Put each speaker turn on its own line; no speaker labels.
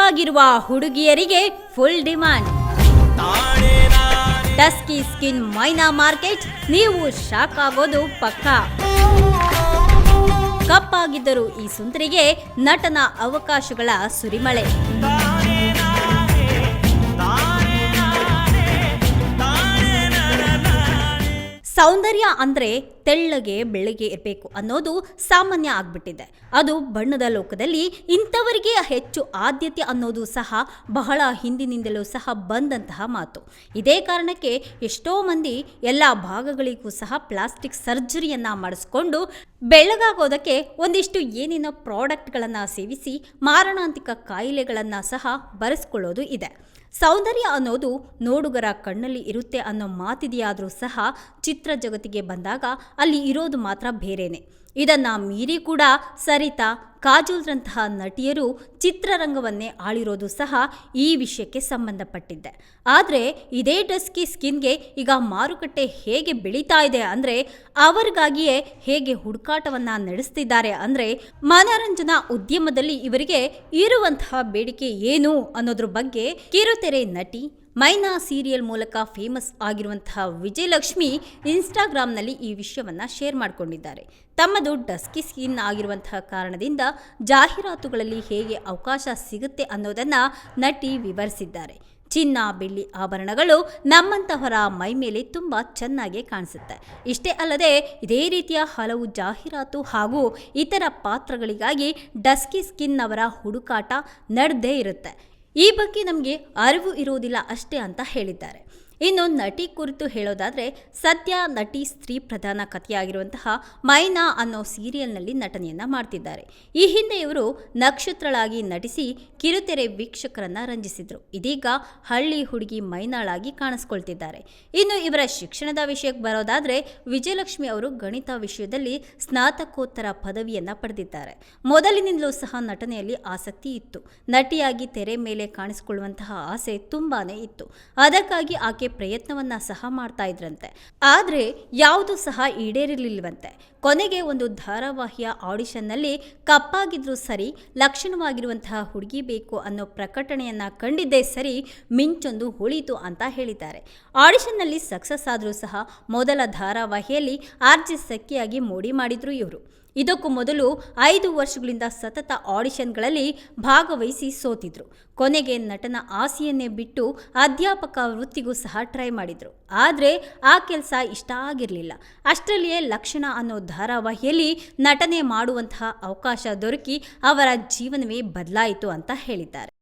ಕಪ್ಪಾಗಿರುವ ಹುಡುಗಿಯರಿಗೆ full demand. Dusky skin ಮೈನಾ market, ನೀವು shock ಆಗೋದು ಪಕ್ಕಾ. ಕಪ್ಪಾಗಿದ್ದರೂ ಈ ಸುಂದರಿಗೆ ನಟನ ಅವಕಾಶಗಳ ಸುರಿಮಳೆ. ಸೌಂದರ್ಯ ಅಂದ್ರೆ ತೆಳ್ಳಗೆ ಬೆಳ್ಳಗೆ ಇರಬೇಕು ಅನ್ನೋದು ಸಾಮಾನ್ಯ ಆಗ್ಬಿಟ್ಟಿದೆ. ಅದು ಬಣ್ಣದ ಲೋಕದಲ್ಲಿ ಇಂಥವರಿಗೆ ಹೆಚ್ಚು ಆದ್ಯತೆ ಅನ್ನೋದು ಸಹ ಬಹಳ ಹಿಂದಿನಿಂದಲೂ ಸಹ ಬಂದಂತಹ ಮಾತು. ಇದೇ ಕಾರಣಕ್ಕೆ ಎಷ್ಟೋ ಮಂದಿ ಎಲ್ಲ ಭಾಗಗಳಿಗೂ ಸಹ ಪ್ಲಾಸ್ಟಿಕ್ ಸರ್ಜರಿಯನ್ನ ಮಾಡಿಸ್ಕೊಂಡು ಬೆಳ್ಳಗಾಗೋದಕ್ಕೆ ಒಂದಿಷ್ಟು ಏನೇನೋ ಪ್ರಾಡಕ್ಟ್ಗಳನ್ನು ಸೇವಿಸಿ ಮಾರಣಾಂತಿಕ ಕಾಯಿಲೆಗಳನ್ನು ಸಹ ಬರೆಸ್ಕೊಳ್ಳೋದು ಇದೆ. ಸೌಂದರ್ಯ ಅನ್ನೋದು ನೋಡುಗರ ಕಣ್ಣಲ್ಲಿ ಇರುತ್ತೆ ಅನ್ನೋ ಮಾತಿದೆಯಾದರೂ ಸಹ ಚಿತ್ರ ಜಗತ್ತಿಗೆ ಬಂದಾಗ ಅಲ್ಲಿ ಇರೋದು ಮಾತ್ರ ಬೇರೆನೆ. ಇದನ್ನ ಮೀರಿ ಕೂಡ ಸರಿತಾ, ಕಾಜೋಲ್ರಂತಹ ನಟಿಯರು ಚಿತ್ರರಂಗವನ್ನೇ ಆಳಿರೋದು ಸಹ ಈ ವಿಷಯಕ್ಕೆ ಸಂಬಂಧಪಟ್ಟಿದ್ದೆ. ಆದರೆ ಇದೇ ಡಸ್ಕಿ ಸ್ಕಿನ್ಗೆ ಈಗ ಮಾರುಕಟ್ಟೆ ಹೇಗೆ ಬೆಳೀತಾ ಇದೆ ಅಂದರೆ, ಅವರಿಗಾಗಿಯೇ ಹೇಗೆ ಹುಡುಕಾಟವನ್ನು ನಡೆಸ್ತಿದ್ದಾರೆ ಅಂದರೆ, ಮನರಂಜನಾ ಉದ್ಯಮದಲ್ಲಿ ಇವರಿಗೆ ಇರುವಂತಹ ಬೇಡಿಕೆ ಏನು ಅನ್ನೋದ್ರ ಬಗ್ಗೆ ಕಿರುತೆರೆ ನಟಿ ಮೈನಾ ಸೀರಿಯಲ್ ಮೂಲಕ ಫೇಮಸ್ ಆಗಿರುವಂತಹ ವಿಜಯಲಕ್ಷ್ಮಿ ಇನ್ಸ್ಟಾಗ್ರಾಮ್ನಲ್ಲಿ ಈ ವಿಷಯವನ್ನು ಶೇರ್ ಮಾಡಿಕೊಂಡಿದ್ದಾರೆ. ತಮ್ಮದು ಡಸ್ಕಿ ಸ್ಕಿನ್ ಆಗಿರುವಂತಹ ಕಾರಣದಿಂದ ಜಾಹೀರಾತುಗಳಲ್ಲಿ ಹೇಗೆ ಅವಕಾಶ ಸಿಗುತ್ತೆ ಅನ್ನೋದನ್ನು ನಟಿ ವಿವರಿಸಿದ್ದಾರೆ. ಚಿನ್ನ, ಬೆಳ್ಳಿ ಆಭರಣಗಳು ನಮ್ಮಂತಹವರ ಮೈ ಮೇಲೆ ತುಂಬ ಚೆನ್ನಾಗಿ ಕಾಣಿಸುತ್ತೆ. ಇಷ್ಟೇ ಅಲ್ಲದೆ ಇದೇ ರೀತಿಯ ಹಲವು ಜಾಹೀರಾತು ಹಾಗೂ ಇತರ ಪಾತ್ರಗಳಿಗಾಗಿ ಡಸ್ಕಿ ಸ್ಕಿನ್ ಅವರ ಹುಡುಕಾಟ ನಡೆದೇ ಇರುತ್ತೆ. ಈ ಬಗ್ಗೆ ನಮಗೆ ಅರಿವು ಇರುವುದಿಲ್ಲ ಅಷ್ಟೇ ಅಂತ ಹೇಳಿದ್ದಾರೆ. ಇನ್ನು ನಟಿ ಕುರಿತು ಹೇಳೋದಾದರೆ, ಸದ್ಯ ನಟಿ ಸ್ತ್ರೀ ಪ್ರಧಾನ ಕಥೆಯಾಗಿರುವಂತಹ ಮೈನಾ ಅನ್ನೋ ಸೀರಿಯಲ್ನಲ್ಲಿ ನಟನೆಯನ್ನು ಮಾಡ್ತಿದ್ದಾರೆ. ಈ ಹಿಂದೆ ಇವರು ನಕ್ಷತ್ರಳಾಗಿ ನಟಿಸಿ ಕಿರುತೆರೆ ವೀಕ್ಷಕರನ್ನ ರಂಜಿಸಿದ್ರು. ಇದೀಗ ಹಳ್ಳಿ ಹುಡುಗಿ ಮೈನಾಳಾಗಿ ಕಾಣಿಸ್ಕೊಳ್ತಿದ್ದಾರೆ. ಇನ್ನು ಇವರ ಶಿಕ್ಷಣದ ವಿಷಯಕ್ಕೆ ಬರೋದಾದರೆ, ವಿಜಯಲಕ್ಷ್ಮಿ ಅವರು ಗಣಿತ ವಿಷಯದಲ್ಲಿ ಸ್ನಾತಕೋತ್ತರ ಪದವಿಯನ್ನು ಪಡೆದಿದ್ದಾರೆ. ಮೊದಲಿನಿಂದಲೂ ಸಹ ನಟನೆಯಲ್ಲಿ ಆಸಕ್ತಿ ಇತ್ತು. ನಟಿಯಾಗಿ ತೆರೆ ಮೇಲೆ ಕಾಣಿಸಿಕೊಳ್ಳುವಂತಹ ಆಸೆ ತುಂಬಾನೇ ಇತ್ತು. ಅದಕ್ಕಾಗಿ ಆಕೆ ಪ್ರಯತ್ನವನ್ನ ಸಹ ಮಾಡ್ತಾ ಇದ್ರಂತೆ. ಆದರೆ ಯಾವುದು ಸಹ ಈಡೇರಿರಲಿಲ್ವಂತೆ. ಕೊನೆಗೆ ಒಂದು ಧಾರಾವಾಹಿಯ ಆಡಿಷನ್ನಲ್ಲಿ ಕಪ್ಪಾಗಿದ್ರೂ ಸರಿ, ಲಕ್ಷಣವಾಗಿರುವಂತಹ ಹುಡುಗಿ ಬೇಕು ಅನ್ನೋ ಪ್ರಕಟಣೆಯನ್ನ ಕಂಡಿದ್ದೇ ಸರಿ, ಮಿಂಚೊಂದು ಹೊಳಿತು ಅಂತ ಹೇಳಿದ್ದಾರೆ. ಆಡಿಷನ್ನಲ್ಲಿ ಸಕ್ಸಸ್ ಆದರೂ ಸಹ ಮೊದಲ ಧಾರಾವಾಹಿಯಲ್ಲಿ ಆರ್ಜೆ ಸಖಿಯಾಗಿ ಮೋಡಿ ಮಾಡಿದ್ರು ಇವರು. ಇದಕ್ಕೂ ಮೊದಲು 5 ವರ್ಷಗಳಿಂದ ಸತತ ಆಡಿಷನ್ಗಳಲ್ಲಿ ಭಾಗವಹಿಸಿ ಸೋತಿದ್ರು. ಕೊನೆಗೆ ನಟನ ಆಸೆಯನ್ನೇ ಬಿಟ್ಟು ಅಧ್ಯಾಪಕ ವೃತ್ತಿಗೂ ಸಹ ಟ್ರೈ ಮಾಡಿದ್ರು. ಆದರೆ ಆ ಕೆಲಸ ಇಷ್ಟ ಆಗಿರಲಿಲ್ಲ. ಅಷ್ಟರಲ್ಲಿಯೇ ಲಕ್ಷಣ ಅನ್ನೋ ಧಾರಾವಾಹಿಯಲ್ಲಿ ನಟನೆ ಮಾಡುವಂತಹ ಅವಕಾಶ ದೊರಕಿ ಅವರ ಜೀವನವೇ ಬದಲಾಯಿತು ಅಂತ ಹೇಳಿದ್ದಾರೆ.